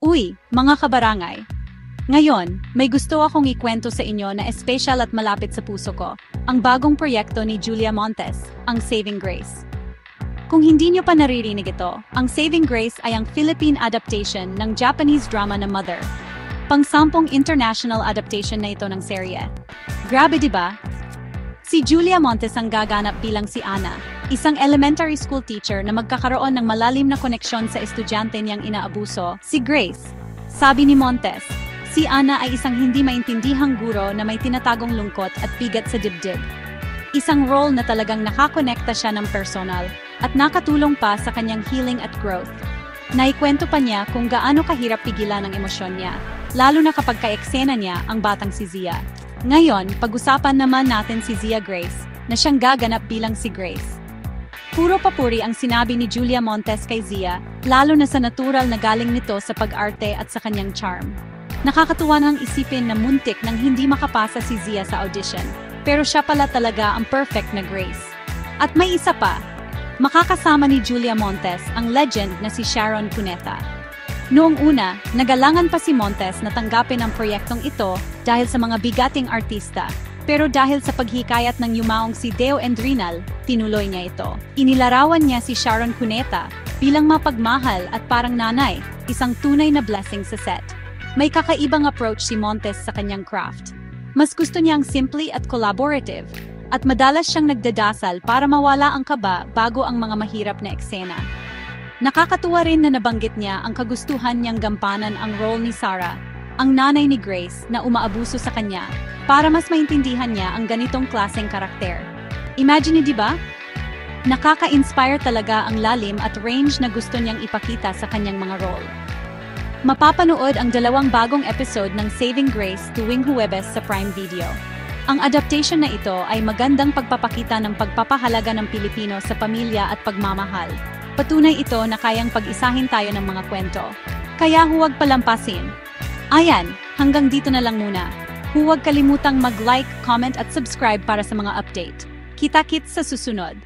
Uy, mga kabarangay! Ngayon, may gusto akong ikwento sa inyo na espesyal at malapit sa puso ko, ang bagong proyekto ni Julia Montes, ang Saving Grace. Kung hindi nyo pa naririnig ito, ang Saving Grace ay ang Philippine adaptation ng Japanese drama na Mother. Pang-sampung international adaptation na ito ng serye. Grabe diba? Si Julia Montes ang gaganap bilang si Ana, isang elementary school teacher na magkakaroon ng malalim na koneksyon sa estudyante niyang inaabuso, si Grace. Sabi ni Montes, si Ana ay isang hindi maintindihang guro na may tinatagong lungkot at bigat sa dibdib. Isang role na talagang nakakonekta siya ng personal at nakatulong pa sa kanyang healing at growth. Naikwento pa niya kung gaano kahirap pigilan ang emosyon niya, lalo na kapag ka-eksena niya ang batang si Zia. Ngayon, pag-usapan naman natin si Zia Grace, na siyang gaganap bilang si Grace. Puro papuri ang sinabi ni Julia Montes kay Zia, lalo na sa natural na galing nito sa pag-arte at sa kanyang charm. Nakakatuwa nang isipin na muntik nang hindi makapasa si Zia sa audition, pero siya pala talaga ang perfect na Grace. At may isa pa, makakasama ni Julia Montes ang legend na si Sharon Cuneta. Noong una, nagalangan pa si Montes na tanggapin ang proyektong ito dahil sa mga bigating artista, pero dahil sa paghikayat ng yumaong si Deo Endrinal, tinuloy niya ito. Inilarawan niya si Sharon Cuneta bilang mapagmahal at parang nanay, isang tunay na blessing sa set. May kakaibang approach si Montes sa kanyang craft. Mas gusto niyang simple at collaborative, at madalas siyang nagdadasal para mawala ang kaba bago ang mga mahirap na eksena. Nakakatuwa rin na nabanggit niya ang kagustuhan niyang gampanan ang role ni Sarah, ang nanay ni Grace na umaabuso sa kanya, para mas maintindihan niya ang ganitong klaseng karakter. Imagine di ba? Nakaka-inspire talaga ang lalim at range na gusto niyang ipakita sa kanyang mga role. Mapapanood ang 2 bagong episode ng Saving Grace tuwing Huwebes sa Prime Video. Ang adaptation na ito ay magandang pagpapakita ng pagpapahalaga ng Pilipino sa pamilya at pagmamahal. Patunay ito na kayang pag-isahin tayo ng mga kwento. Kaya huwag palampasin. Ayan, hanggang dito na lang muna. Huwag kalimutang mag-like, comment at subscribe para sa mga update. Kita-kits sa susunod.